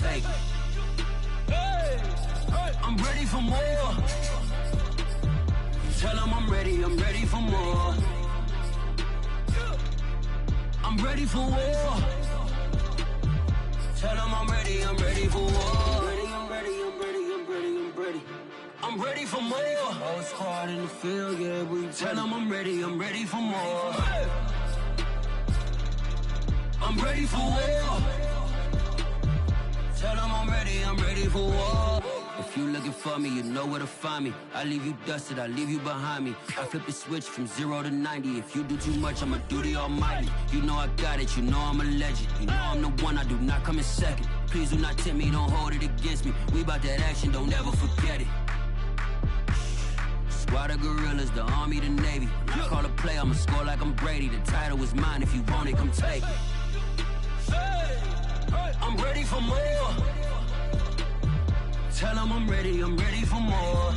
take it. I'm ready for more. Tell them I'm ready for more. I'm ready for war. Tell them I'm ready for war. I'm ready for more. Oh, it's hard in the field, yeah, we tell them I'm ready for more. I'm ready for war. Tell them I'm ready for war. If you looking for me, you know where to find me. I leave you dusted, I leave you behind me. I flip the switch from 0 to 90. If you do too much, I'ma do the almighty. You know I got it, you know I'm a legend. You know I'm the one, I do not come in second. Please do not tempt me, don't hold it against me. We bout that action, don't ever forget it. Squad of gorillas, the army, the navy. When I call a play, I'ma score like I'm Brady. The title is mine, if you want it, come take it. I'm ready for more. Tell them I'm ready for more.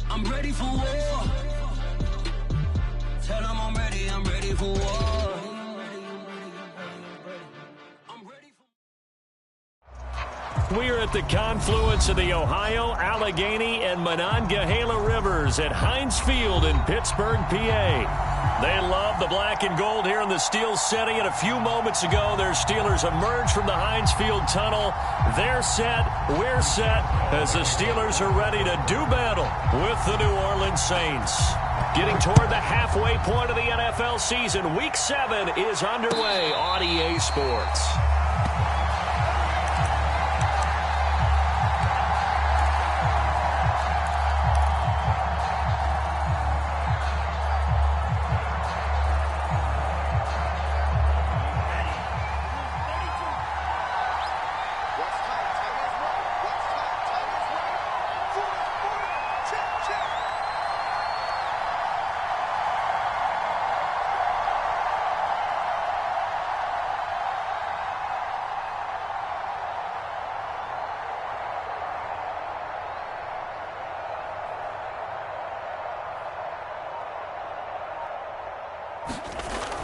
I'm ready for war. Tell them I'm ready for war. We're at the confluence of the Ohio, Allegheny, and Monongahela Rivers at Heinz Field in Pittsburgh, PA. They love the black and gold here in the Steel City, and a few moments ago, their Steelers emerged from the Heinz Field tunnel. They're set, we're set, as the Steelers are ready to do battle with the New Orleans Saints. Getting toward the halfway point of the NFL season, Week 7 is underway on EA Sports.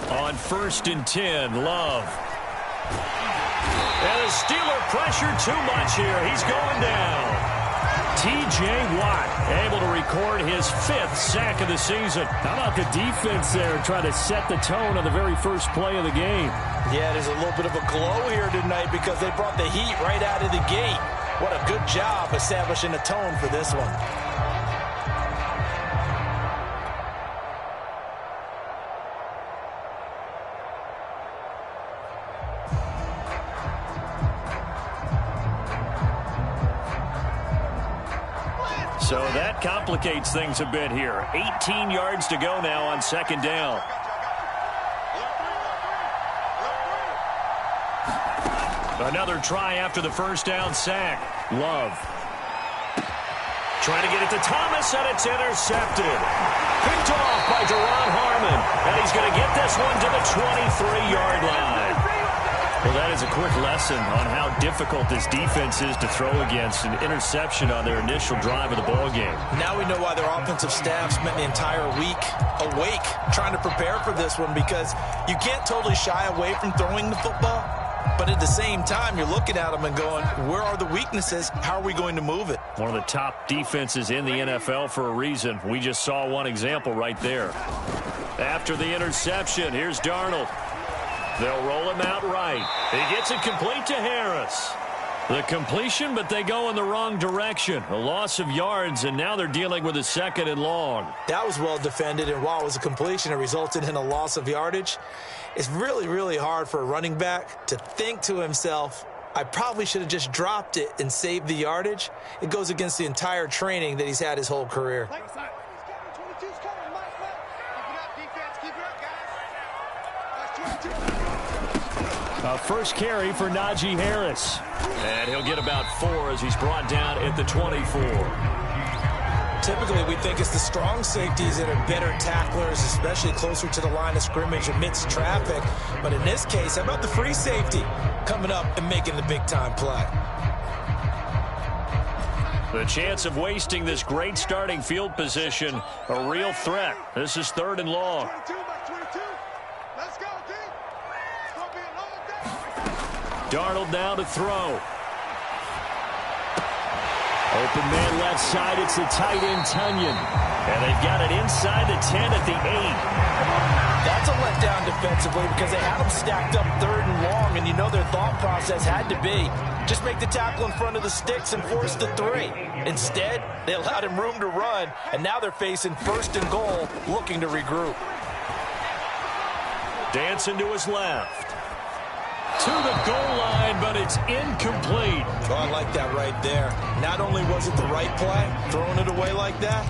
On 1st and 10, Love. And the Steeler pressure too much here. He's going down. T.J. Watt able to record his 5th sack of the season. How about the defense there trying to set the tone on the very first play of the game? Yeah, there's a little bit of a glow here tonight because they brought the heat right out of the gate. What a good job establishing a tone for this one. So that complicates things a bit here. 18 yards to go now on 2nd down. Another try after the 1st down sack. Love. Trying to get it to Thomas, and it's intercepted. Picked off by Deron Harmon. And he's going to get this one to the 23-yard line. Well, that is a quick lesson on how difficult this defense is to throw against. An interception on their initial drive of the ballgame. Now we know why their offensive staff spent the entire week awake trying to prepare for this one, because you can't totally shy away from throwing the football. But at the same time, you're looking at them and going, where are the weaknesses? How are we going to move it? One of the top defenses in the NFL for a reason. We just saw one example right there. After the interception, here's Darnold. They'll roll him out right. He gets it complete to Harris. The completion, but they go in the wrong direction. A loss of yards, and now they're dealing with a 2nd and long. That was well defended, and while it was a completion, it resulted in a loss of yardage. It's really, really hard for a running back to think to himself, I probably should have just dropped it and saved the yardage. It goes against the entire training that he's had his whole career. A first carry for Najee Harris. And he'll get about 4 as he's brought down at the 24. Typically, we think it's the strong safeties that are better tacklers, especially closer to the line of scrimmage amidst traffic. But in this case, how about the free safety coming up and making the big-time play? The chance of wasting this great starting field position, a real threat. This is 3rd and long. Darnold now to throw. Open man left side. It's the tight end, Tunyon. And they've got it inside the 10 at the 8. That's a letdown defensively because they had them stacked up 3rd and long, and you know their thought process had to be just make the tackle in front of the sticks and force the 3. Instead, they allowed him room to run, and now they're facing 1st and goal, looking to regroup. Dancing to his left. To the goal line, but it's incomplete. Oh, I like that right there. Not only was it the right play, throwing it away like that,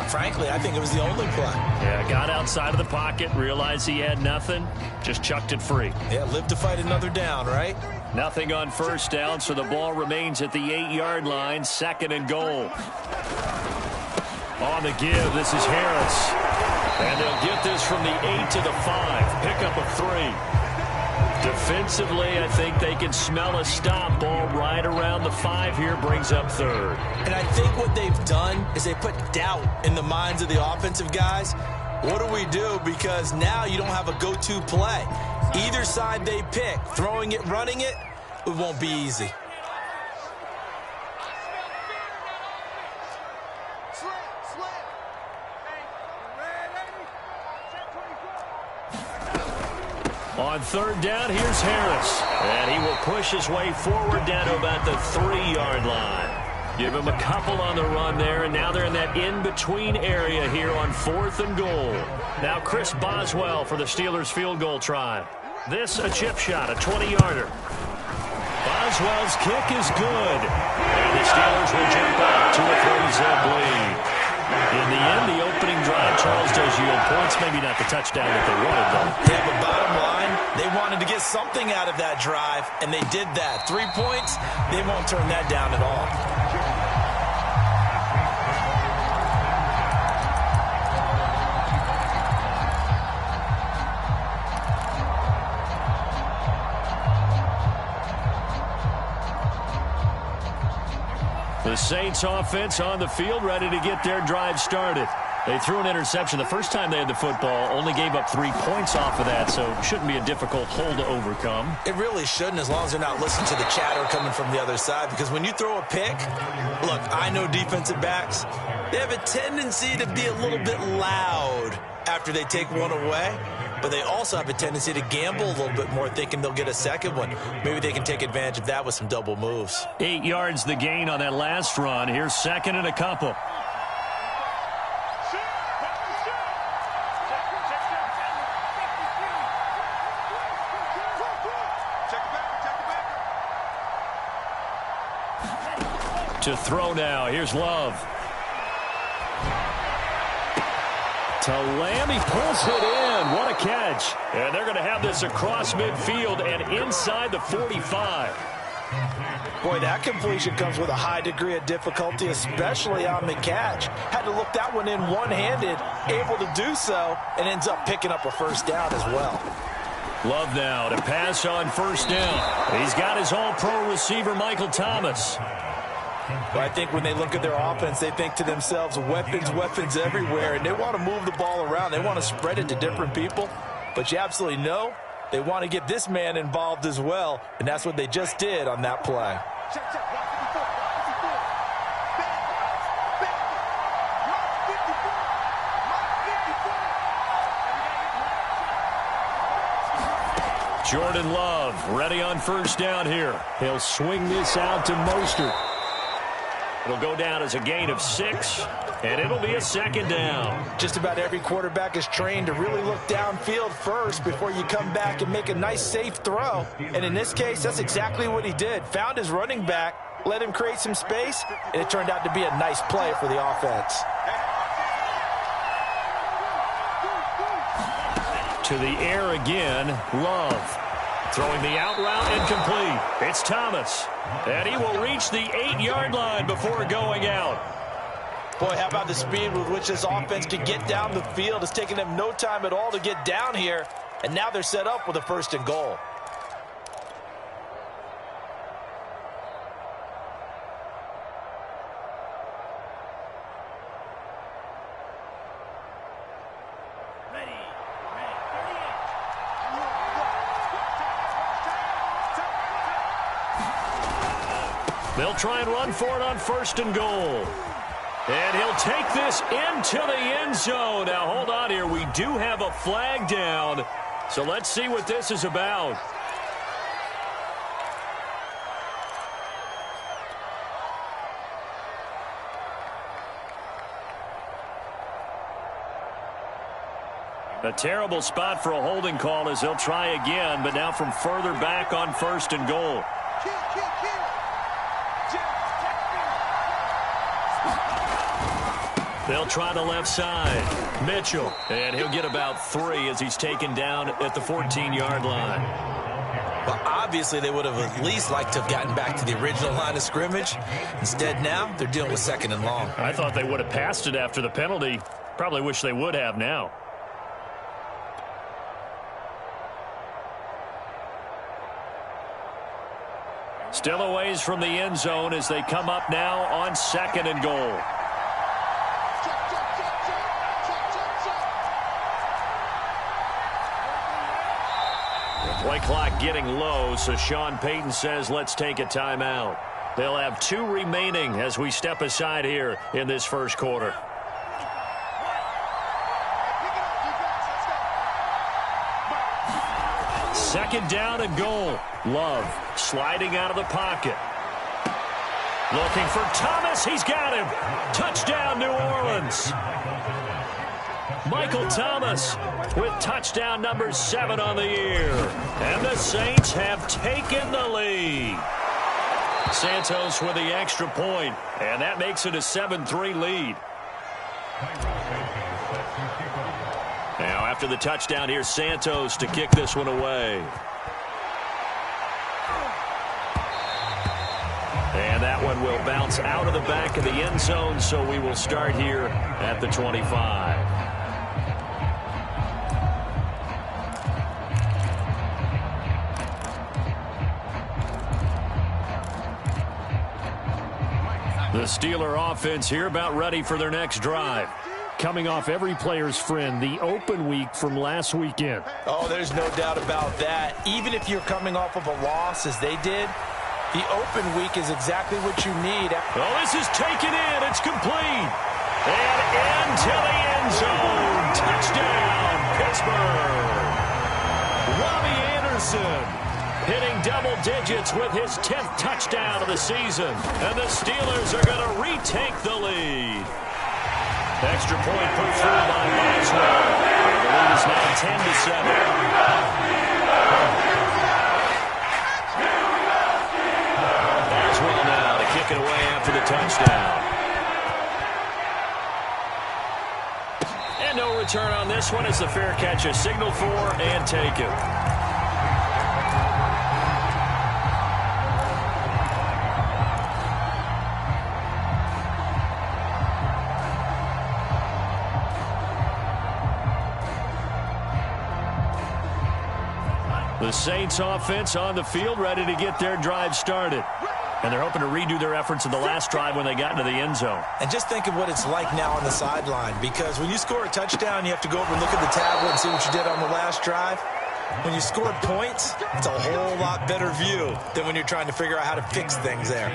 frankly, I think it was the only play. Yeah, got outside of the pocket, realized he had nothing, just chucked it free. Yeah, live to fight another down, right? Nothing on 1st down, so the ball remains at the 8-yard line, 2nd and goal. On the give, this is Harris. And they'll get this from the 8 to the 5. Pickup of 3. Defensively, I think they can smell a stop. Ball right around the 5 here, brings up 3rd. And I think what they've done is they put doubt in the minds of the offensive guys. What do we do? Because now you don't have a go-to play. Either side they pick, throwing it, running it, it won't be easy. On 3rd down, here's Harris. And he will push his way forward down to about the 3-yard line. Give him a couple on the run there, and now they're in that in-between area here on 4th and goal. Now Chris Boswell for the Steelers field goal try. This a chip shot, a 20-yarder. Boswell's kick is good. And the Steelers will jump out to a 3-zip lead. In the end, the opening drive, Charles, does yield points. Maybe not the touchdown that they wanted, though. Yeah, but bottom line, they wanted to get something out of that drive, and they did that. 3 points, they won't turn that down at all. The Saints offense on the field, ready to get their drive started. They threw an interception the first time they had the football, only gave up 3 points off of that, so it shouldn't be a difficult hole to overcome. It really shouldn't, as long as they're not listening to the chatter coming from the other side, because when you throw a pick, look, I know defensive backs, they have a tendency to be a little bit loud after they take one away, but they also have a tendency to gamble a little bit more, thinking they'll get a second one. Maybe they can take advantage of that with some double moves. 8 yards the gain on that last run. Here's 2nd and a couple. To throw now. Here's Love. To Lamb, he pulls it in. What a catch. And they're going to have this across midfield and inside the 45. Boy, that completion comes with a high degree of difficulty, especially on the catch. Had to look that one in one-handed, able to do so, and ends up picking up a 1st down as well. Love now to pass on 1st down. He's got his all-pro receiver, Michael Thomas. But I think when they look at their offense, they think to themselves, weapons, weapons everywhere, and they want to move the ball around. They want to spread it to different people. But you absolutely know they want to get this man involved as well, and that's what they just did on that play. Jordan Love ready on 1st down here. He'll swing this out to Mostert. It'll go down as a gain of 6, and it'll be a 2nd down. Just about every quarterback is trained to really look downfield first before you come back and make a nice, safe throw. And in this case, that's exactly what he did. Found his running back, let him create some space, and it turned out to be a nice play for the offense. To the air again, Love. Throwing the out route incomplete. It's Thomas. And he will reach the 8-yard line before going out. Boy, how about the speed with which this offense can get down the field? It's taken them no time at all to get down here. And now they're set up with a 1st and goal. They'll try and run for it on 1st and goal. And he'll take this into the end zone. Now, hold on here. We do have a flag down. So let's see what this is about. A terrible spot for a holding call as they'll try again, but now from further back on 1st and goal. They'll try the left side. Mitchell, and he'll get about 3 as he's taken down at the 14-yard line. Well, obviously they would have at least liked to have gotten back to the original line of scrimmage. Instead now, they're dealing with 2nd and long. I thought they would have passed it after the penalty. Probably wish they would have now. Still a ways from the end zone as they come up now on 2nd and goal. Play clock getting low, so Sean Payton says let's take a timeout. They'll have 2 remaining as we step aside here in this first quarter. Second down and goal. Love sliding out of the pocket. Looking for Thomas. He's got him. Touchdown, New Orleans. Michael Thomas with touchdown number 7 on the year. And the Saints have taken the lead. Santos with the extra point, and that makes it a 7-3 lead. Now after the touchdown, here's Santos to kick this one away. And that one will bounce out of the back of the end zone, so we will start here at the 25. The Steeler offense here about ready for their next drive. Coming off every player's friend, the open week from last weekend. Oh, there's no doubt about that. Even if you're coming off of a loss as they did, the open week is exactly what you need. Oh, this is taken in. It's complete. And into the end zone. Touchdown, Pittsburgh. Robbie Anderson hitting double digits with his 10th touchdown of the season. And the Steelers are going to retake the lead. Extra point put through by Boswell. The lead is now 10-7. Boswell now to kick it away after the touchdown. And no return on this one as the fair catch is signaled for and taken. The Saints offense on the field ready to get their drive started. And they're hoping to redo their efforts in the last drive when they got into the end zone. And just think of what it's like now on the sideline, because when you score a touchdown, you have to go over and look at the tablet and see what you did on the last drive. When you scored points, it's a whole lot better view than when you're trying to figure out how to fix things there.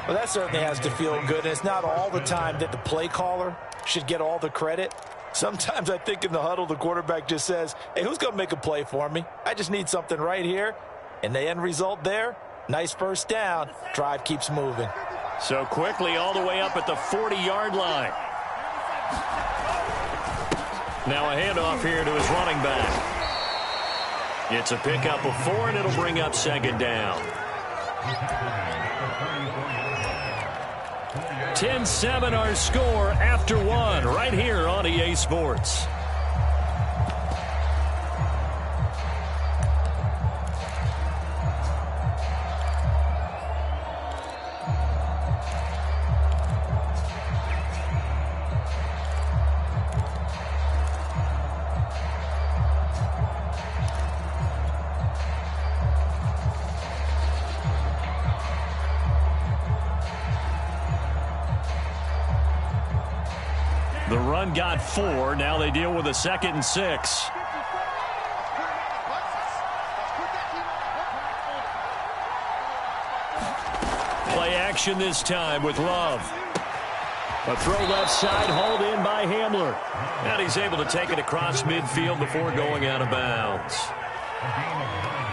Well, that certainly has to feel good, and it's not all the time that the play caller should get all the credit. Sometimes I think in the huddle, the quarterback just says, hey, who's going to make a play for me? I just need something right here. And the end result there, nice first down. Drive keeps moving. So quickly all the way up at the 40-yard line. Now a handoff here to his running back. It's a pickup of 4, and it'll bring up second down. 10-7 our score after 1 right here on EA Sports. The run got 4. Now they deal with a 2nd and 6. Play action this time with Love. A throw left side, hauled in by Hamler. And he's able to take it across midfield before going out of bounds.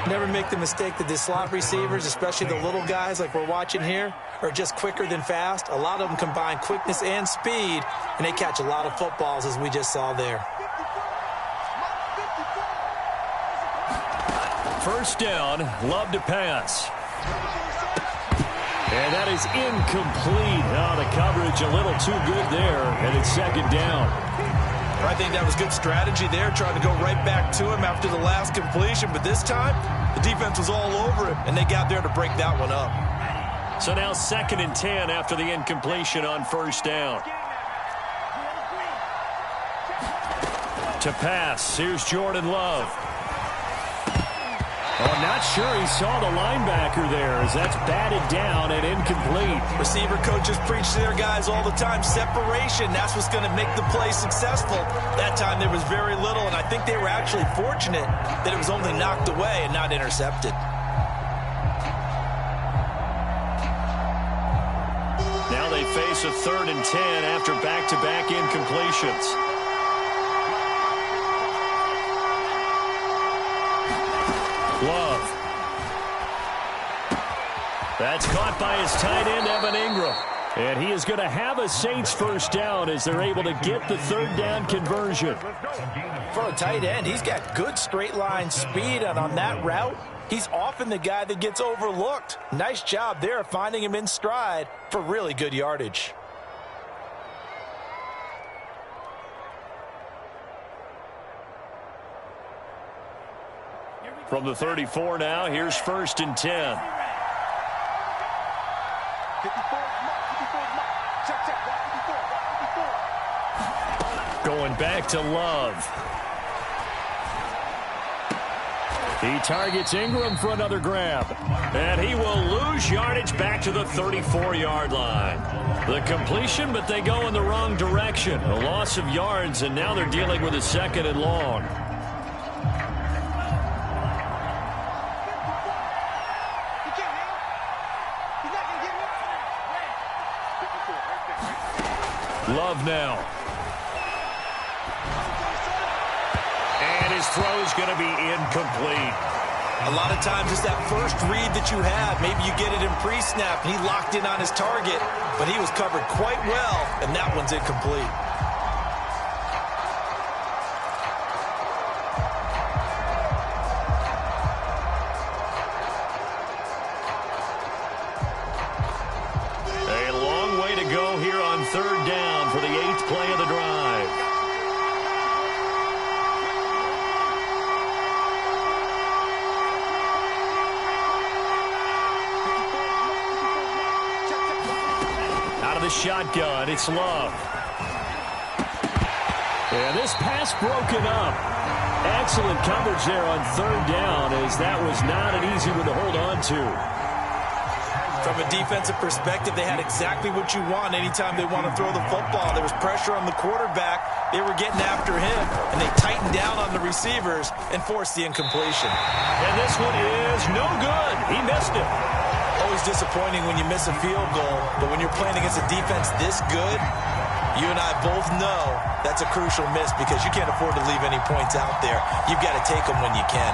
Never make the mistake that the slot receivers, especially the little guys like we're watching here, are just quicker than fast. A lot of them combine quickness and speed, and they catch a lot of footballs, as we just saw there. First down, Love to pass. And that is incomplete. Oh, the coverage a little too good there, and it's second down. I think that was good strategy there, trying to go right back to him after the last completion. But this time, the defense was all over him, and they got there to break that one up. So now 2nd and 10 after the incompletion on first down. To pass, here's Jordan Love. Oh, not sure he saw the linebacker there as that's batted down and incomplete. Receiver coaches preach to their guys all the time. Separation, that's what's going to make the play successful. That time there was very little, and I think they were actually fortunate that it was only knocked away and not intercepted. Now they face a 3rd and 10 after back-to-back incompletions. Love. That's caught by his tight end, Evan Ingram. And he is going to have a Saints first down as they're able to get the 3rd down conversion. For a tight end, he's got good straight line speed, and on that route, he's often the guy that gets overlooked. Nice job there finding him in stride for really good yardage. From the 34 now, here's 1st and 10. Going back to Love. He targets Ingram for another grab. And he will lose yardage back to the 34-yard line. The completion, but they go in the wrong direction. A loss of yards, and now they're dealing with a 2nd and long. Love now. And his throw is going to be incomplete. A lot of times it's that first read that you have. Maybe you get it in pre-snap, and he locked in on his target, but he was covered quite well, and that one's incomplete. A long way to go here on 3rd down for the 8th play of the drive. Out of the shotgun, it's Love. And this pass broken up. Excellent coverage there on 3rd down, as that was not an easy one to hold on to. From a defensive perspective, they had exactly what you want anytime they want to throw the football. There was pressure on the quarterback. They were getting after him, and they tightened down on the receivers and forced the incompletion. And this one is no good. He missed it. Always disappointing when you miss a field goal, but when you're playing against a defense this good, you and I both know that's a crucial miss because you can't afford to leave any points out there. You've got to take them when you can.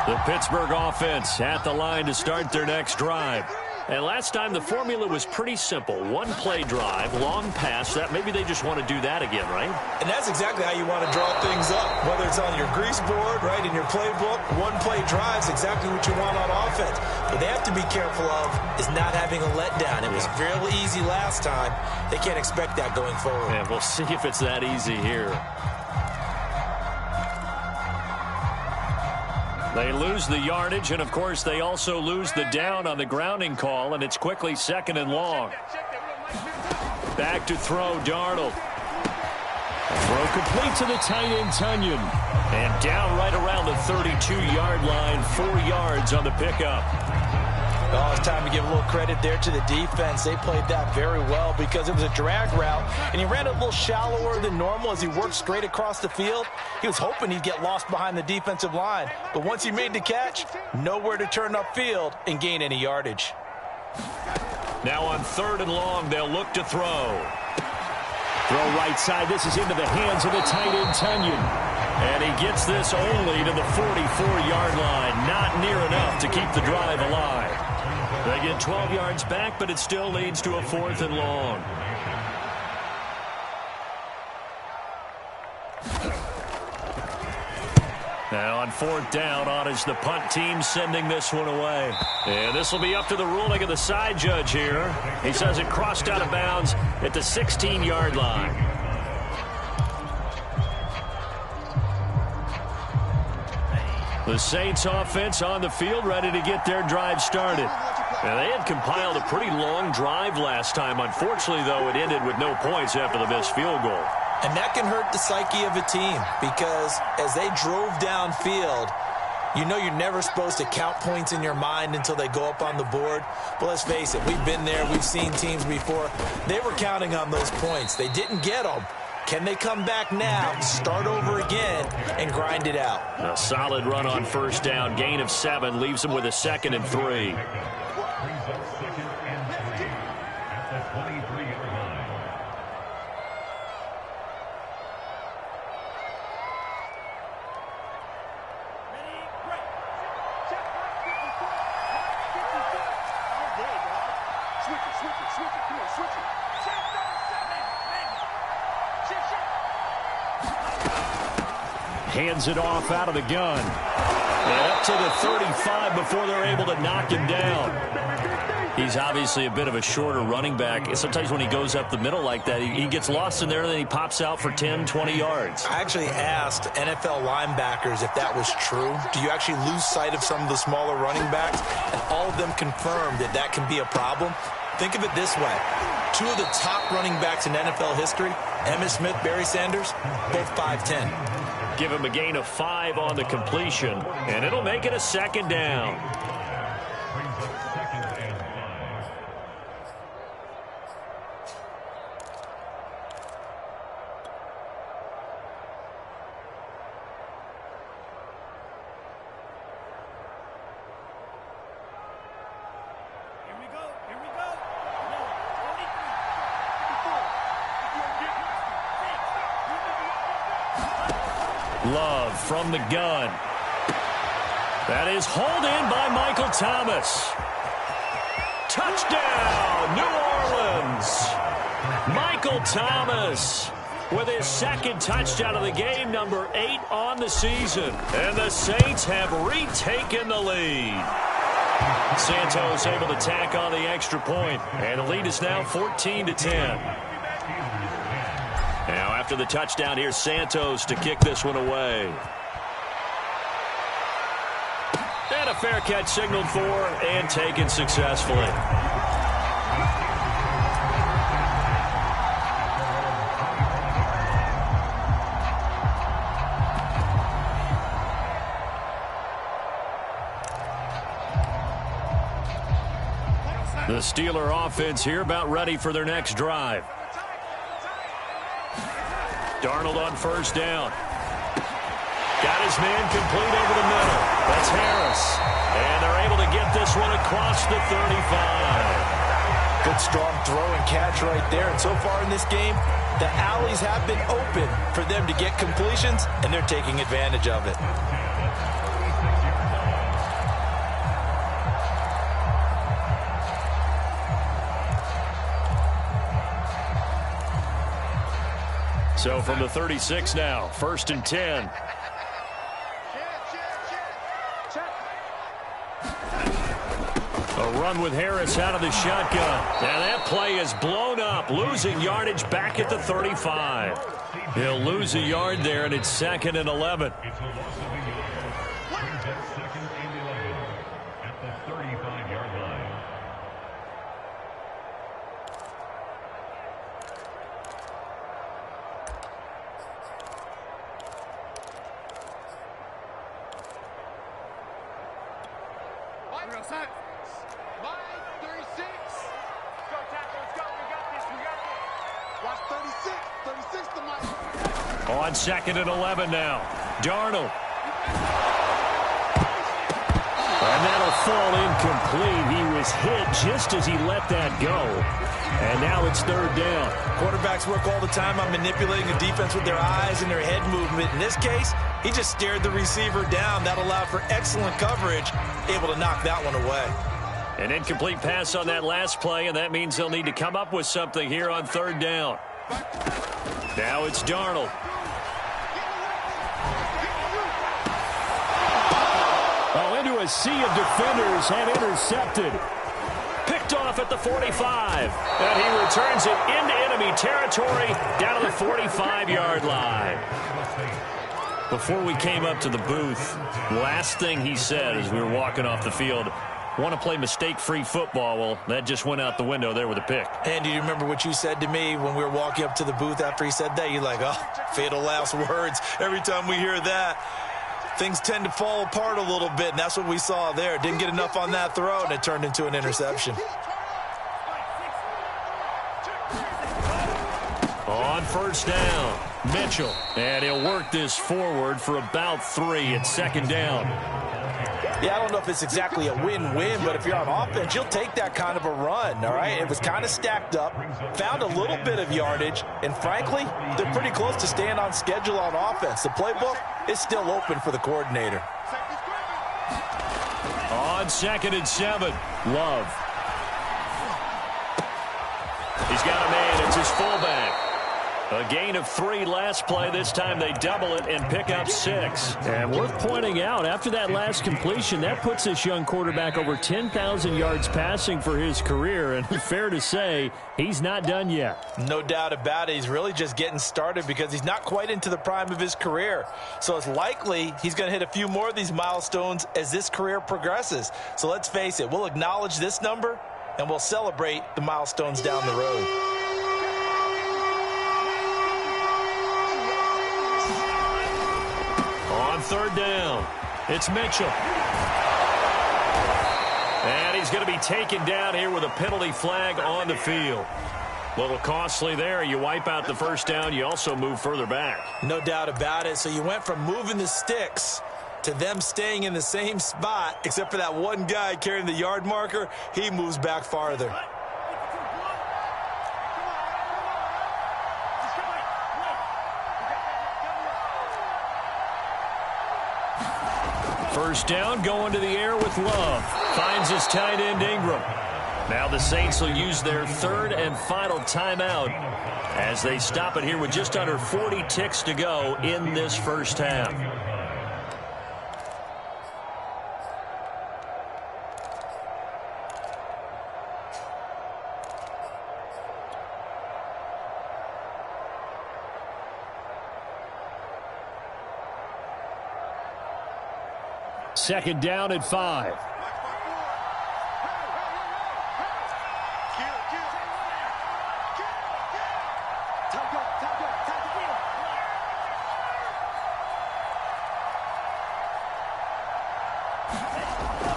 The Pittsburgh offense at the line to start their next drive. And last time the formula was pretty simple. One play drive, long pass. That maybe they just want to do that again, right? And that's exactly how you want to draw things up. Whether it's on your grease board, right, in your playbook, one play drive is exactly what you want on offense. What they have to be careful of is not having a letdown. It was real easy last time. They can't expect that going forward. And we'll see if it's that easy here. They lose the yardage, and, of course, they also lose the down on the grounding call, and it's quickly 2nd and long. Back to throw, Darnold. Throw complete to the tight end, Tunyon. And down right around the 32-yard line, 4 yards on the pickup. Oh, it's time to give a little credit there to the defense. They played that very well because it was a drag route, and he ran it a little shallower than normal as he worked straight across the field. He was hoping he'd get lost behind the defensive line, but once he made the catch, nowhere to turn upfield and gain any yardage. Now on 3rd and long, they'll look to throw. Throw right side. This is into the hands of the tight end, Tunyon. And he gets this only to the 44-yard line. Not near enough to keep the drive alive. They get 12 yards back, but it still leads to a 4th and long. Now on 4th down, on is the punt team sending this one away. And this will be up to the ruling of the side judge here. He says it crossed out of bounds at the 16-yard line. The Saints offense on the field, ready to get their drive started. Now, they had compiled a pretty long drive last time. Unfortunately, though, it ended with no points after the missed field goal. And that can hurt the psyche of a team because as they drove downfield, you know you're never supposed to count points in your mind until they go up on the board. But let's face it, we've been there. We've seen teams before. They were counting on those points. They didn't get them. Can they come back now, start over again, and grind it out? A solid run on 1st down. Gain of 7 leaves them with a 2nd and 3. Hands it off out of the gun. And up to the 35 before they're able to knock him down. He's obviously a bit of a shorter running back. Sometimes when he goes up the middle like that, he gets lost in there, and then he pops out for 10, 20 yards. I actually asked NFL linebackers if that was true. Do you actually lose sight of some of the smaller running backs? And all of them confirmed that that can be a problem. Think of it this way. 2 of the top running backs in NFL history, Emmitt Smith, Barry Sanders, both 5'10". Give him a gain of 5 on the completion, and it'll make it a 2nd down. Love from the gun. That is hauled in by Michael Thomas. Touchdown, New Orleans. Michael Thomas with his 2nd touchdown of the game, number 8 on the season. And the Saints have retaken the lead. Santos able to tack on the extra point, and the lead is now 14-10. Now, after the touchdown, here's Santos to kick this one away. And a fair catch signaled for and taken successfully. The Steeler offense here about ready for their next drive. Darnold on 1st down. Got his man complete over the middle. That's Harris. And they're able to get this one across the 35. Good strong throw and catch right there. And so far in this game, the alleys have been open for them to get completions, and they're taking advantage of it. So from the 36 now, 1st and 10. A run with Harris out of the shotgun. And that play is blown up, losing yardage back at the 35. He'll lose a yard there, and it's 2nd and 11. On 2nd and 11 now. Darnold. And that'll fall incomplete. He was hit just as he let that go. And now it's 3rd down. Quarterbacks work all the time on manipulating the defense with their eyes and their head movement. In this case, he just stared the receiver down. That allowed for excellent coverage, able to knock that one away. An incomplete pass on that last play, and that means they'll need to come up with something here on 3rd down. Now it's Darnold. Into a sea of defenders and intercepted. Picked off at the 45. And he returns it into enemy territory down to the 45-yard line. Before we came up to the booth, last thing he said as we were walking off the field, want to play mistake-free football. Well, that just went out the window there with a pick. And do you remember what you said to me when we were walking up to the booth after he said that? You're like, oh, fatal last words. Every time we hear that, things tend to fall apart a little bit, and that's what we saw there. Didn't get enough on that throw, and it turned into an interception. On 1st down, Mitchell. And he'll work this forward for about 3 at 2nd down. Yeah, I don't know if it's exactly a win-win, but if you're on offense, you'll take that kind of a run, all right? It was kind of stacked up, found a little bit of yardage, and frankly, they're pretty close to staying on schedule on offense. The playbook is still open for the coordinator. On 2nd and 7, Love. He's got a man. It's his fullback. A gain of 3 last play. This time they double it and pick up 6. And worth pointing out, after that last completion, that puts this young quarterback over 10,000 yards passing for his career. And fair to say, he's not done yet. No doubt about it. He's really just getting started because he's not quite into the prime of his career. So it's likely he's going to hit a few more of these milestones as this career progresses. So let's face it, we'll acknowledge this number and we'll celebrate the milestones down the road. On 3rd down, it's Mitchell. And he's going to be taken down here with a penalty flag on the field. A little costly there. You wipe out the 1st down. You also move further back. No doubt about it. So you went from moving the sticks to them staying in the same spot, except for that one guy carrying the yard marker. He moves back farther. First down, going to the air with Love. Finds his tight end, Ingram. Now the Saints will use their 3rd and final timeout as they stop it here with just under 40 ticks to go in this first half. Second down at 5.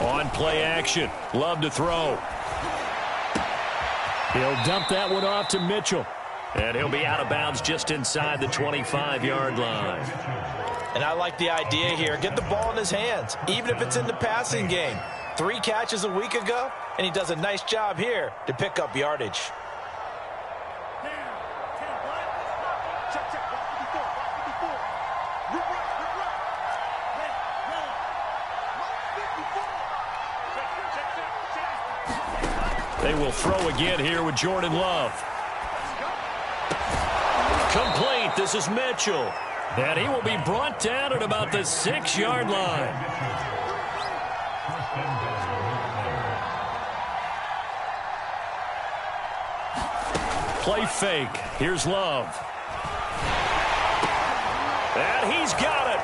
On play action, Love to throw. He'll dump that one off to Mitchell. And he'll be out of bounds just inside the 25-yard line. And I like the idea here. Get the ball in his hands, even if it's in the passing game. 3 catches a week ago, and he does a nice job here to pick up yardage. They will throw again here with Jordan Love. Complete. This is Mitchell. And he will be brought down at about the 6-yard line. Play fake. Here's Love. And he's got it.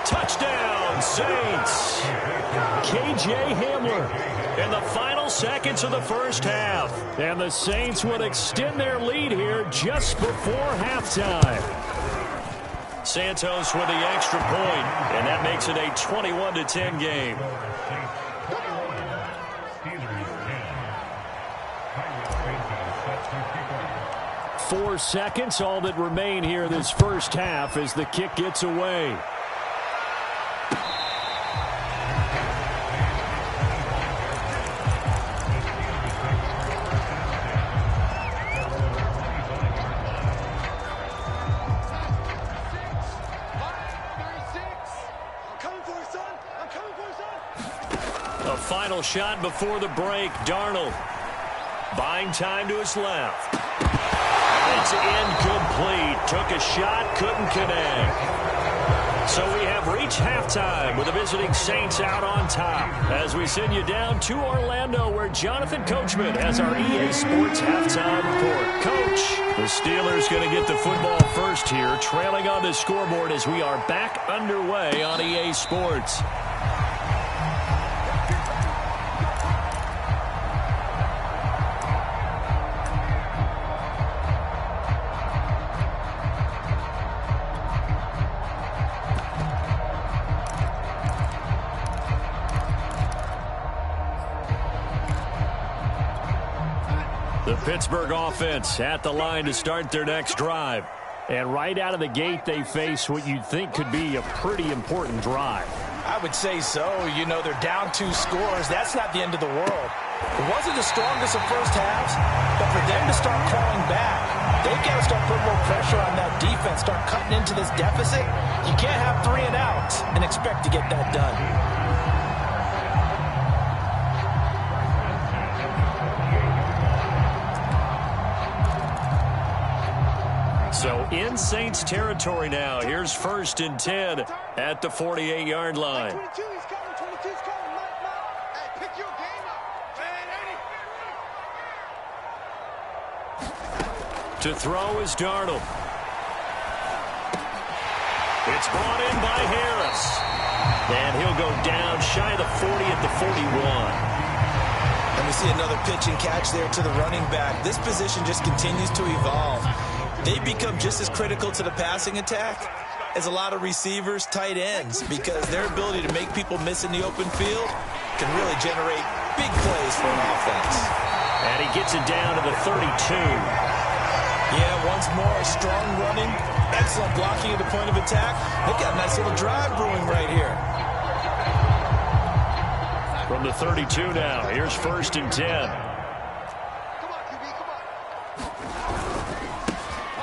Touchdown, Saints. K.J. Hamler in the final seconds of the first half. And the Saints would extend their lead here just before halftime. Santos with the extra point, and that makes it a 21-10 game. 4 seconds, all that remain here this first half as the kick gets away. A final shot before the break. Darnold buying time to his left. It's incomplete. Took a shot, couldn't connect. So we have reached halftime with the visiting Saints out on top as we send you down to Orlando where Jonathan Coachman has our EA Sports halftime report. Coach, the Steelers going to get the football first here, trailing on the scoreboard as we are back underway on EA Sports. The Pittsburgh offense at the line to start their next drive. And right out of the gate, they face what you'd think could be a pretty important drive. I would say so. You know, they're down 2 scores. That's not the end of the world. It wasn't the strongest of first halves, but for them to start crawling back, they've got to start putting more pressure on that defense, start cutting into this deficit. You can't have 3 and outs and expect to get that done. So in Saints territory now. Here's 1st and 10 at the 48-yard line. To throw is Darnold. It's brought in by Harris. And he'll go down shy of the 40 at the 41. And we see another pitch and catch there to the running back. This position just continues to evolve. They become just as critical to the passing attack as a lot of receivers, tight ends, because their ability to make people miss in the open field can really generate big plays for an offense. And he gets it down to the 32. Yeah, once more, strong running, excellent blocking at the point of attack. They've got a nice little drive brewing right here. From the 32 now, here's 1st and 10.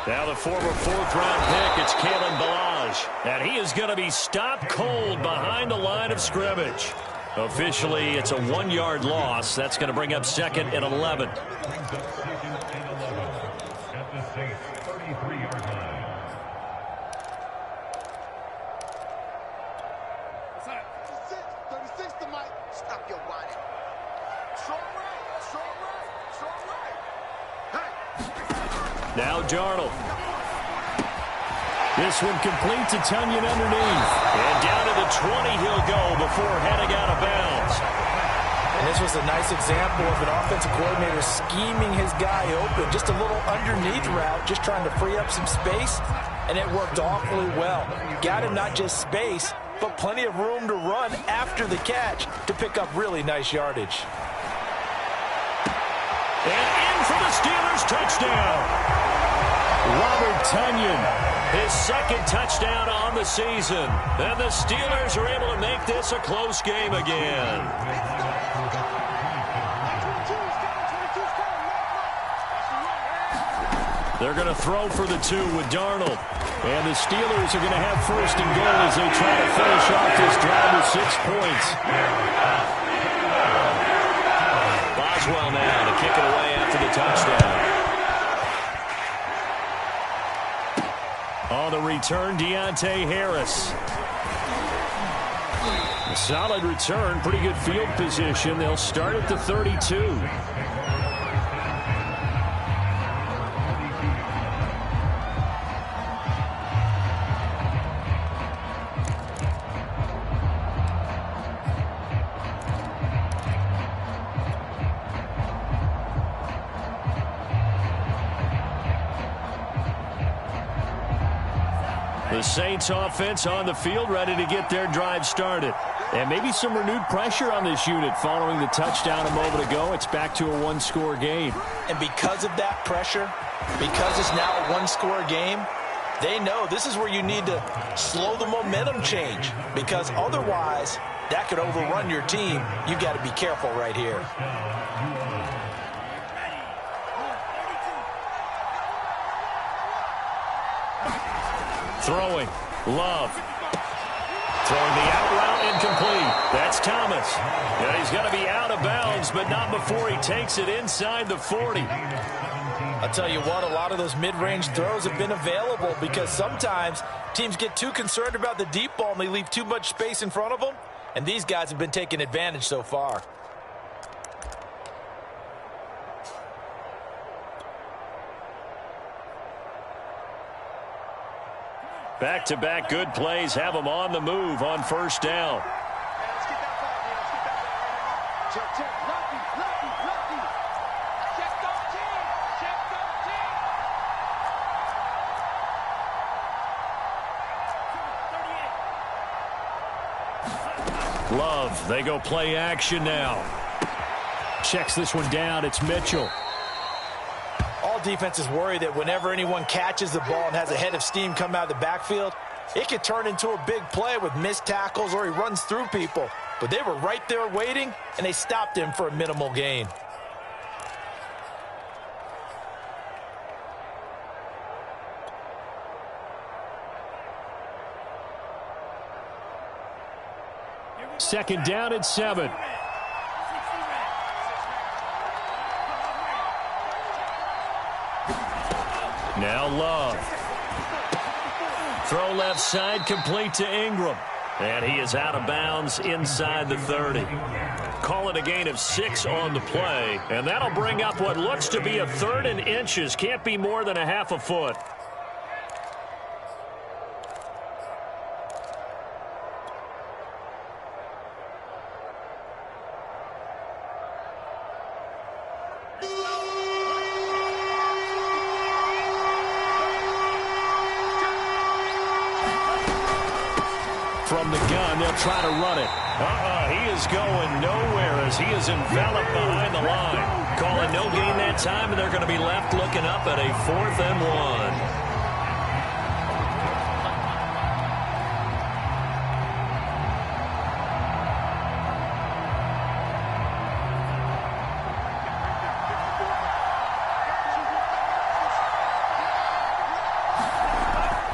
Now the former 4th-round pick, it's Kalen Ballage. And he is going to be stopped cold behind the line of scrimmage. Officially, it's a 1-yard loss. That's going to bring up 2nd and 11. Now Darnold. This one complete to Tunyon underneath. And down to the 20 he'll go before heading out of bounds. And this was a nice example of an offensive coordinator scheming his guy open. Just a little underneath route, just trying to free up some space. And it worked awfully well. Got him not just space, but plenty of room to run after the catch to pick up really nice yardage. And in for the Steelers touchdown. Robert Tunyon, his 2nd touchdown on the season. And the Steelers are able to make this a close game again. They're going to throw for the 2 with Darnold. And the Steelers are going to have 1st and goal as they try to finish off this drive with 6 points. Boswell now to kick it away after the touchdown. On the return, Deontay Harris. A solid return, pretty good field position. They'll start at the 32. The Saints offense on the field, ready to get their drive started. And maybe some renewed pressure on this unit following the touchdown a moment ago. It's back to a one-score game. And because of that pressure, because it's now a one-score game, they know this is where you need to slow the momentum change, because otherwise that could overrun your team. You've got to be careful right here. Throwing. Love. Throwing the out route incomplete. That's Thomas. Yeah, he's going to be out of bounds, but not before he takes it inside the 40. I'll tell you what, a lot of those mid-range throws have been available because sometimes teams get too concerned about the deep ball and they leave too much space in front of them, and these guys have been taking advantage so far. Back-to-back good plays have them on the move on first down. Love, they go play action now. Checks this one down, it's Mitchell. All defenses worry that whenever anyone catches the ball and has a head of steam come out of the backfield, it could turn into a big play with missed tackles or he runs through people. But they were right there waiting, and they stopped him for a minimal gain. Second down at 7. Now Love. Throw left side, complete to Ingram. And he is out of bounds inside the 30. Call it a gain of 6 on the play. And that'll bring up what looks to be a 3rd and inches. Can't be more than a half a foot. From the gun, they'll try to run it. He is going nowhere as he is enveloped behind the line. Calling no gain that time, and they're going to be left looking up at a 4th and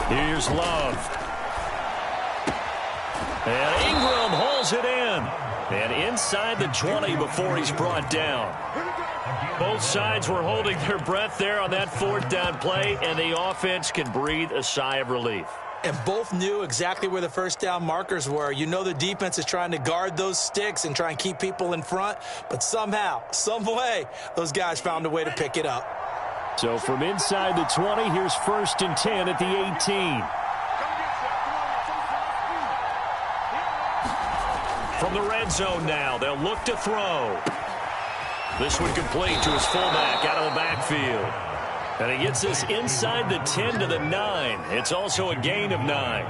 1. Here's Love. And Ingram holds it in. And inside the 20 before he's brought down. Both sides were holding their breath there on that 4th down play, and the offense can breathe a sigh of relief. And both knew exactly where the first down markers were. You know the defense is trying to guard those sticks and try and keep people in front, but somehow, some way, those guys found a way to pick it up. So from inside the 20, here's 1st and 10 at the 18. From the red zone now, they'll look to throw. This one complete to his fullback out of the backfield. And he gets this inside the 10 to the 9. It's also a gain of 9.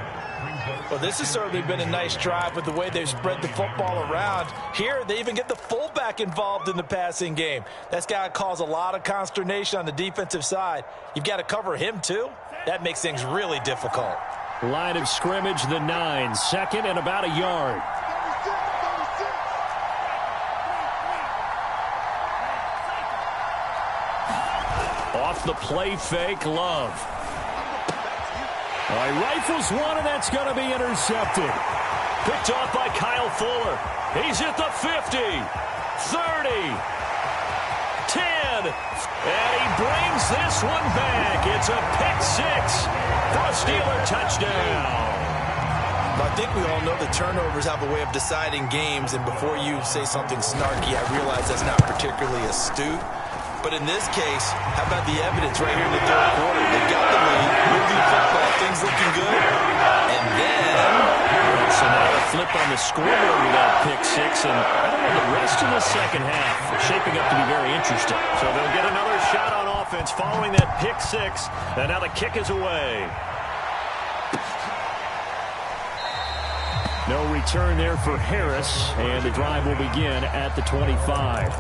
Well, this has certainly been a nice drive with the way they've spread the football around. Here, they even get the fullback involved in the passing game. That's got to cause a lot of consternation on the defensive side. You've got to cover him, too. That makes things really difficult. Line of scrimmage, the 9. 2nd and about a yard. Off the play fake, Love. He rifles one, and that's going to be intercepted. Picked off by Kyle Fuller. He's at the 50, 30, 10, and he brings this one back. It's a pick 6 for a Steeler touchdown. I think we all know the turnovers have a way of deciding games, and before you say something snarky, I realize that's not particularly astute. But in this case, how about the evidence right here in the 3rd quarter? They've got the lead, moving football, things looking good. And then... So now a flip on the scoreboard with that pick 6. And I don't know, the rest of the second half shaping up to be very interesting. So they'll get another shot on offense following that pick 6. And now the kick is away. No return there for Harris, and the drive will begin at the 25.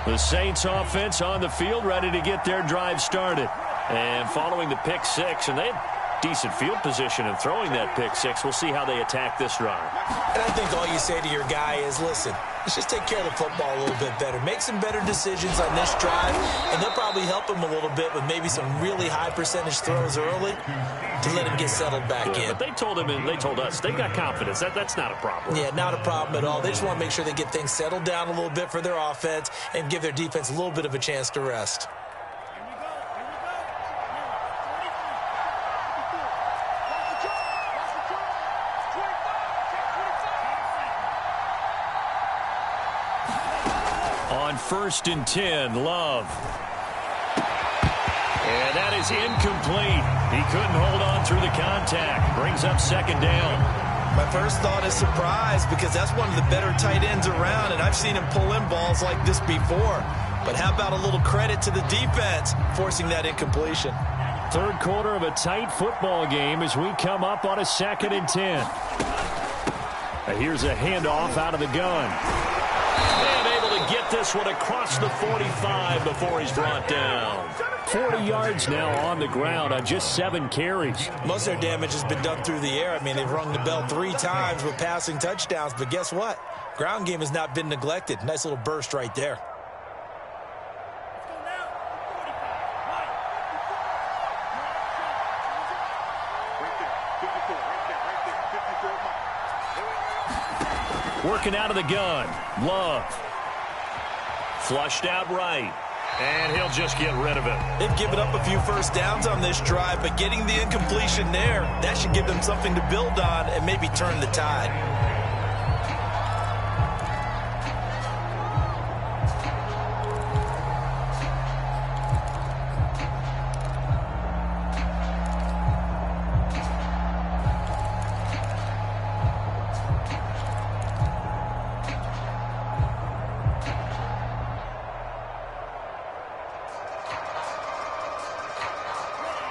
The Saints offense on the field, ready to get their drive started. And following the pick six, and they had decent field position and throwing that pick six. We'll see how they attack this drive. And I think all you say to your guy is, listen, let's just take care of the football a little bit better. Make some better decisions on this drive, and they'll probably help him a little bit with maybe some really high percentage throws early to let him get settled back in. But they told him and they told us they got confidence. That's not a problem. Yeah, not a problem at all. They just want to make sure they get things settled down a little bit for their offense and give their defense a little bit of a chance to rest. On 1st and 10, Love. And that is incomplete. He couldn't hold on through the contact. Brings up 2nd down. My first thought is surprise, because that's one of the better tight ends around, and I've seen him pull in balls like this before. But how about a little credit to the defense forcing that incompletion? 3rd quarter of a tight football game as we come up on a 2nd and 10. Here's a handoff out of the gun. And able to get this one across the 45 before he's brought down. 40 yards now on the ground on just 7 carries. Most of their damage has been done through the air. I mean, they've rung the bell 3 times with passing touchdowns, but guess what? Ground game has not been neglected. Nice little burst right there. Working out of the gun. Love. Flushed out right. And he'll just get rid of it. They've given up a few first downs on this drive, but getting the incompletion there, that should give them something to build on and maybe turn the tide.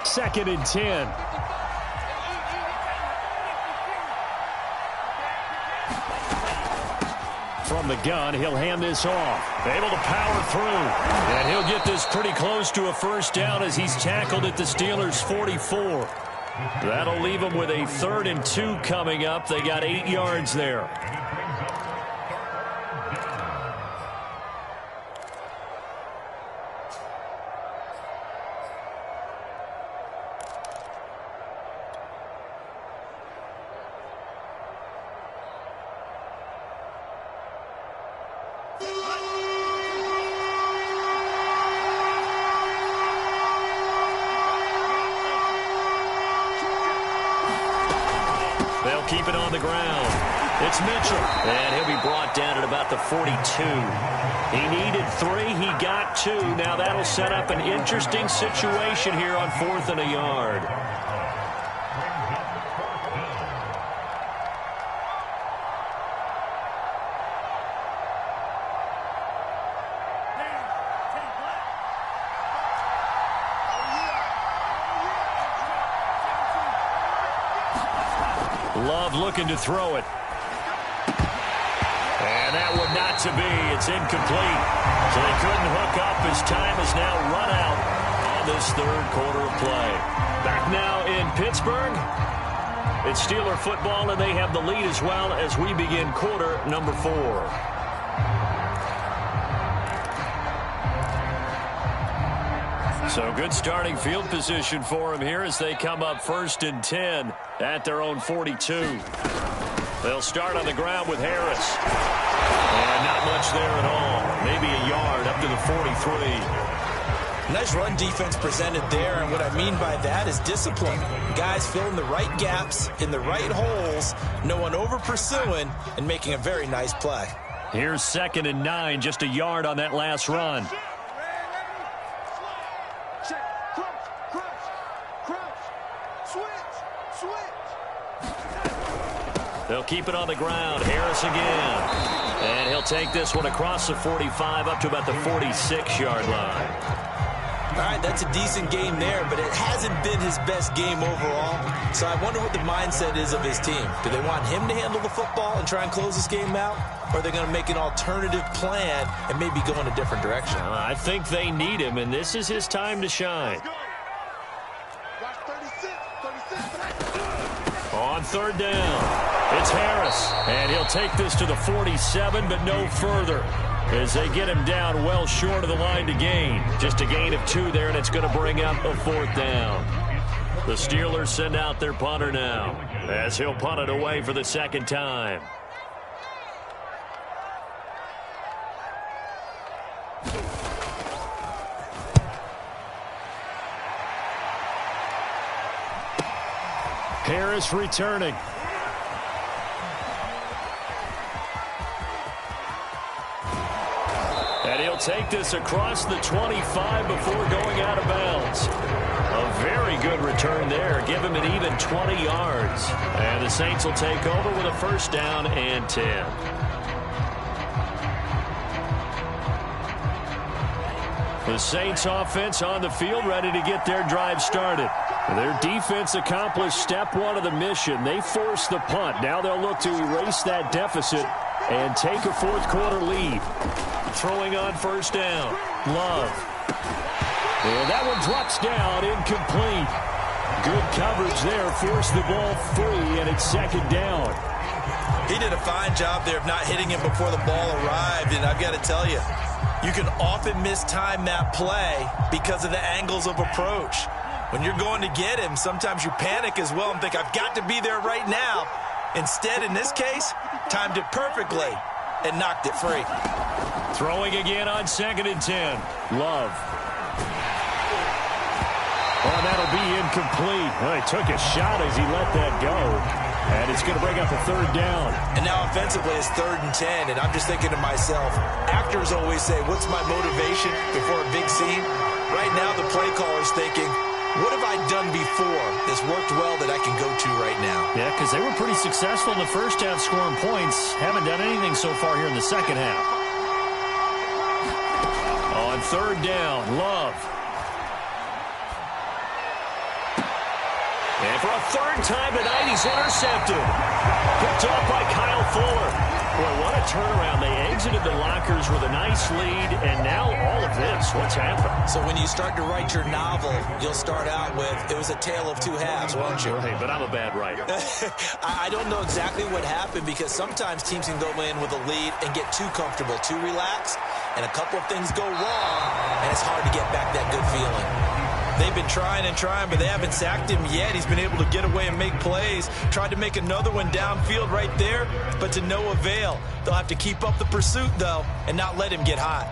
Second and 10. From the gun, he'll hand this off. Able to power through. And he'll get this pretty close to a first down as he's tackled at the Steelers' 44. That'll leave them with a 3rd and 2 coming up. They got 8 yards there. They'll keep it on the ground. It's Mitchell. And he'll be brought down at about the 42. He needed 3. He got 2. Now that'll set up an interesting situation here on 4th and a yard. Love looking to throw it. And that one not to be. It's incomplete. So they couldn't hook up. His time is now run out on this 3rd quarter of play. Back now in Pittsburgh. It's Steeler football, and they have the lead as well as we begin quarter number 4. So good starting field position for them here as they come up 1st and 10 at their own 42. They'll start on the ground with Harris. And not much there at all. Maybe a yard up to the 43. Nice run defense presented there, and what I mean by that is discipline. Guys filling the right gaps in the right holes, no one over pursuing, and making a very nice play. Here's 2nd and 9, just a yard on that last run. They'll keep it on the ground. Harris again. And he'll take this one across the 45 up to about the 46-yard line. All right, that's a decent game there, but it hasn't been his best game overall. So I wonder what the mindset is of his team. Do they want him to handle the football and try and close this game out? Or are they going to make an alternative plan and maybe go in a different direction? I think they need him, and this is his time to shine. On third down, it's Harris, and he'll take this to the 47, but no further, as they get him down well short of the line to gain. Just a gain of 2 there, and it's going to bring up a 4th down. The Steelers send out their punter now, as he'll punt it away for the 2nd time. Harris returning. And he'll take this across the 25 before going out of bounds. A very good return there. Give him an even 20 yards. And the Saints will take over with a 1st down and 10. The Saints offense on the field ready to get their drive started. Their defense accomplished step 1 of the mission. They forced the punt. Now they'll look to erase that deficit and take a 4th quarter lead. Throwing on 1st down. Love. And that one drops down, incomplete. Good coverage there. Forced the ball free, and it's 2nd down. He did a fine job there of not hitting him before the ball arrived, and I've got to tell you, you can often mistime that play because of the angles of approach. When you're going to get him, sometimes you panic as well and think, I've got to be there right now. Instead, in this case, timed it perfectly and knocked it free. Throwing again on 2nd and 10. Love. Oh, that'll be incomplete. Well, he took a shot as he let that go. And it's going to bring up a 3rd down. And now offensively it's 3rd and 10. And I'm just thinking to myself, actors always say, what's my motivation before a big scene? Right now the play caller's thinking, what have I done before that's worked well that I can go to right now? Yeah, because they were pretty successful in the first half scoring points. Haven't done anything so far here in the second half. On 3rd down, Love. And for a 3rd time tonight, he's intercepted. Picked off by Kyle Fuller. Boy, what a turnaround. They exited the lockers with a nice lead, and now all of this. What's happened? So when you start to write your novel, you'll start out with, it was a tale of 2 halves, won't you? Hey, but I'm a bad writer. I don't know exactly what happened, because sometimes teams can go in with a lead and get too comfortable, too relaxed, and a couple of things go wrong, and it's hard to get back that good feeling. They've been trying and trying, but they haven't sacked him yet. He's been able to get away and make plays. Tried to make another one downfield right there, but to no avail. They'll have to keep up the pursuit, though, and not let him get hot.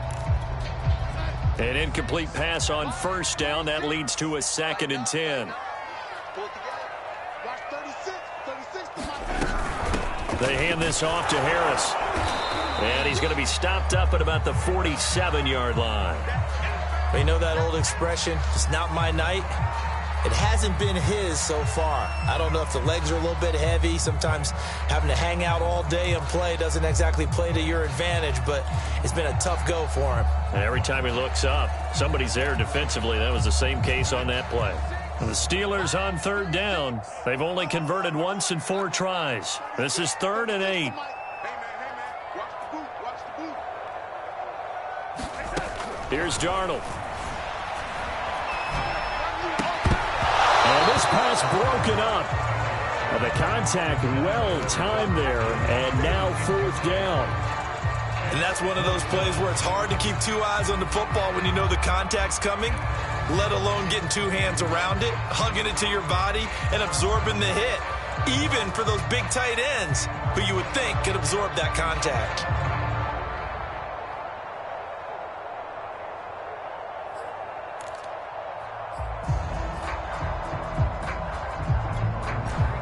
An incomplete pass on 1st down. That leads to a 2nd and 10. They hand this off to Harris. And he's going to be stopped up at about the 47-yard line. You know that old expression, it's not my night? It hasn't been his so far. I don't know if the legs are a little bit heavy. Sometimes having to hang out all day and play doesn't exactly play to your advantage, but it's been a tough go for him. And every time he looks up, somebody's there defensively. That was the same case on that play. And the Steelers on 3rd down. They've only converted once in 4 tries. This is 3rd and 8. Here's Darnold. And this pass broken up. The contact well-timed there, and now 4th down. And that's one of those plays where it's hard to keep 2 eyes on the football when you know the contact's coming, let alone getting 2 hands around it, hugging it to your body, and absorbing the hit, even for those big tight ends who you would think could absorb that contact.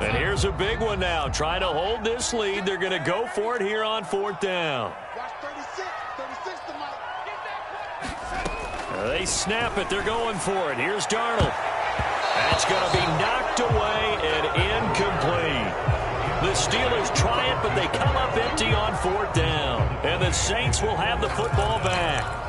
And here's a big one now. Trying to hold this lead. They're going to go for it here on 4th down. They snap it. They're going for it. Here's Darnold. That's going to be knocked away and incomplete. The Steelers try it, but they come up empty on 4th down. And the Saints will have the football back.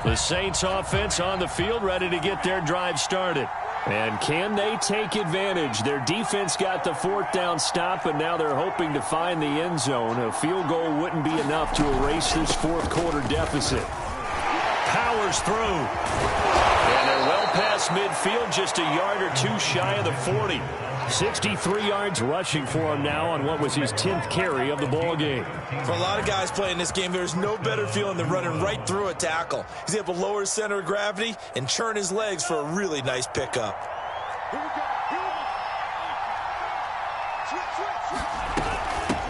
The Saints offense on the field, ready to get their drive started. And can they take advantage? Their defense got the fourth down stop, and now they're hoping to find the end zone. A field goal wouldn't be enough to erase this fourth quarter deficit. Powers through. And they're well past midfield, just a yard or two shy of the 40. 63 yards rushing for him now on what was his 10th carry of the ball game. For a lot of guys playing this game, there's no better feeling than running right through a tackle. He's able to lower his center of gravity and churn his legs for a really nice pickup.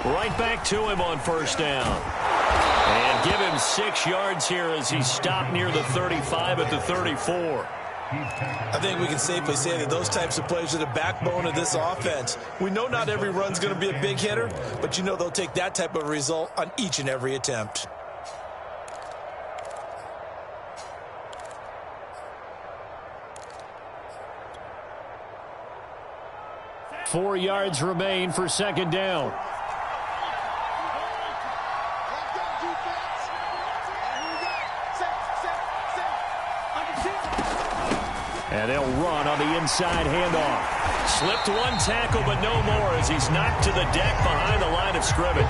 Right back to him on first down. And give him 6 yards here as he stopped near the 35 at the 34. I think we can safely say that those types of plays are the backbone of this offense. We know not every run's going to be a big hitter, but you know they'll take that type of result on each and every attempt. Four yards remain for second down. And they'll run on the inside handoff. Slipped one tackle, but no more as he's knocked to the deck behind the line of scrimmage.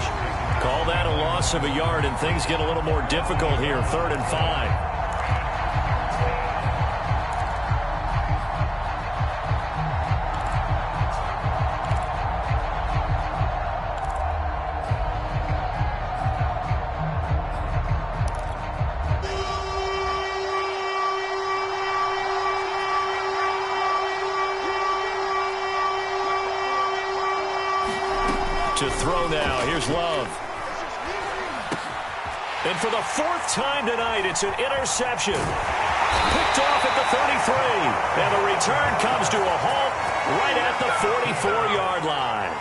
Call that a loss of a yard, and things get a little more difficult here. 3rd and 5. To throw now. Here's Love. And for the 4th time tonight, it's an interception. Picked off at the 33. And the return comes to a halt right at the 44-yard line.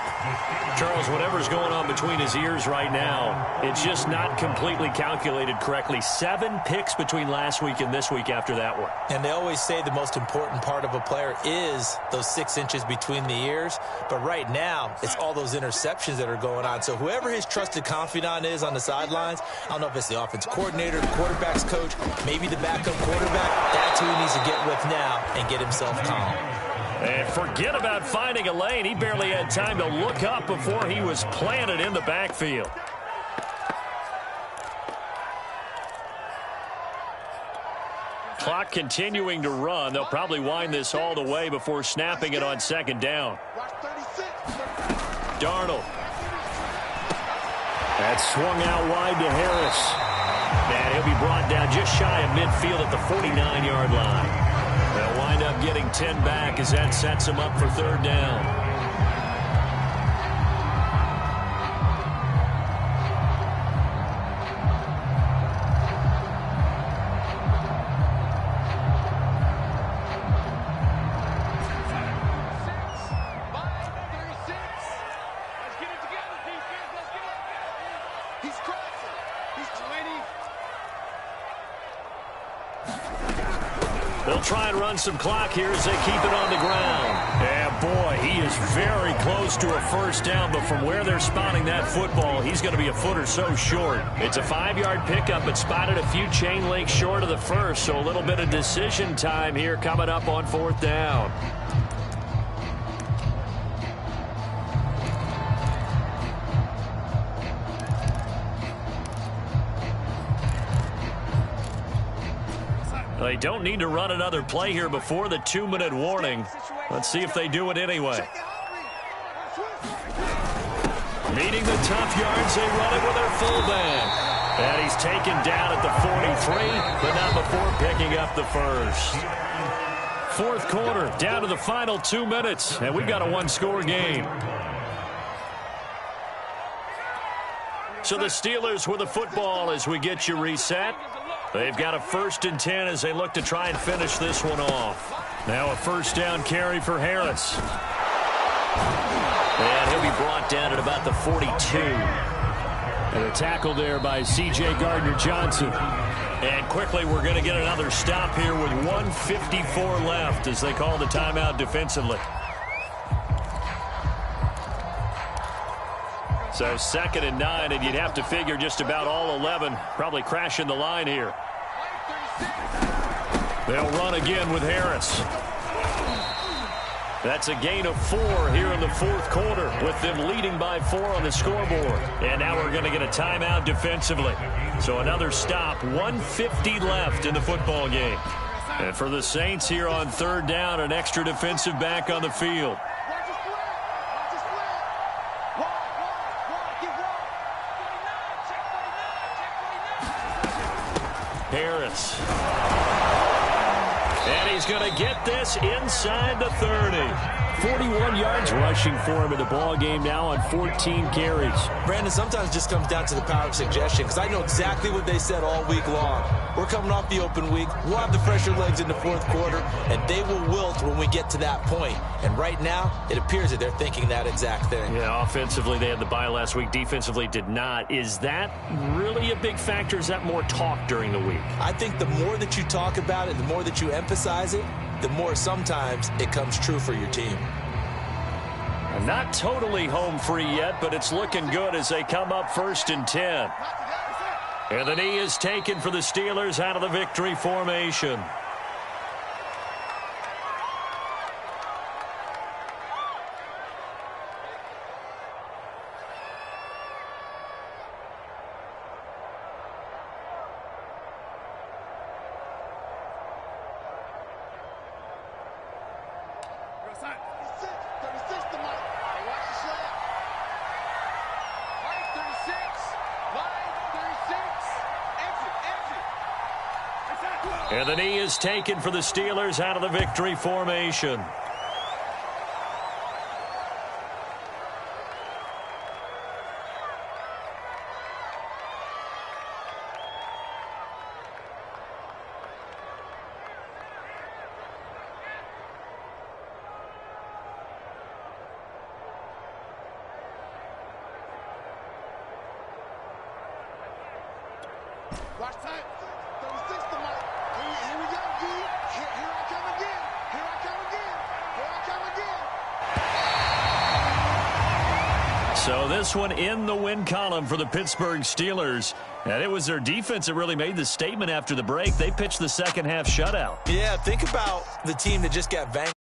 Charles, whatever's going on between his ears right now, it's just not completely calculated correctly. 7 picks between last week and this week after that one. And they always say the most important part of a player is those 6 inches between the ears. But right now, it's all those interceptions that are going on. So whoever his trusted confidant is on the sidelines, I don't know if it's the offense coordinator, the quarterback's coach, maybe the backup quarterback, that's who he needs to get with now and get himself calm. And forget about finding a lane. He barely had time to look up before he was planted in the backfield. Clock continuing to run. They'll probably wind this all the way before snapping it on second down. Darnold. That's swung out wide to Harris. And he'll be brought down just shy of midfield at the 49-yard line. They'll wind up getting 10 back as that sets him up for 3rd down. They'll try and run some clock here as they keep it on the ground. Yeah, boy, he is very close to a first down, but from where they're spotting that football, he's going to be a foot or so short. It's a 5-yard pickup, but spotted a few chain links short of the first, so a little bit of decision time here coming up on 4th down. They don't need to run another play here before the 2-minute warning. Let's see if they do it anyway. Needing the tough yards, they run it with their fullback. And he's taken down at the 43, but not before picking up the first. 4th quarter, down to the final 2 minutes, and we've got a 1-score game. So the Steelers with the football as we get you reset. They've got a 1st and 10 as they look to try and finish this one off. Now a 1st down carry for Harris. And he'll be brought down at about the 42. And a tackle there by C.J. Gardner-Johnson. And quickly, we're going to get another stop here with 1:54 left as they call the timeout defensively. So 2nd and 9, and you'd have to figure just about all 11 probably crashing the line here. They'll run again with Harris. That's a gain of 4 here in the 4th quarter with them leading by 4 on the scoreboard. And now we're going to get a timeout defensively. So another stop, 1:50 left in the football game. And for the Saints here on 3rd down, an extra defensive back on the field. Harris. And he's going to get this inside the 30. 41 yards rushing for him in the ball game now on 14 carries. Brandon, sometimes it just comes down to the power of suggestion, because I know exactly what they said all week long. We're coming off the open week. We'll have the fresher legs in the 4th quarter, and they will wilt when we get to that point. And right now, it appears that they're thinking that exact thing. Yeah, offensively, they had the bye last week. Defensively, did not. Is that really a big factor? Is that more talk during the week? I think the more that you talk about it, the more that you emphasize it, the more sometimes it comes true for your team. Not totally home free yet, but it's looking good as they come up 1st and 10. And the knee is taken for the Steelers out of the victory formation. And the knee is taken for the Steelers out of the victory formation. Watch time. 36 to Mike. Here we go, D. Here I come again. Here I come again. Here I come again. So this one in the win column for the Pittsburgh Steelers. And it was their defense that really made the statement after the break. They pitched the second half shutout. Yeah, think about the team that just got vanquished.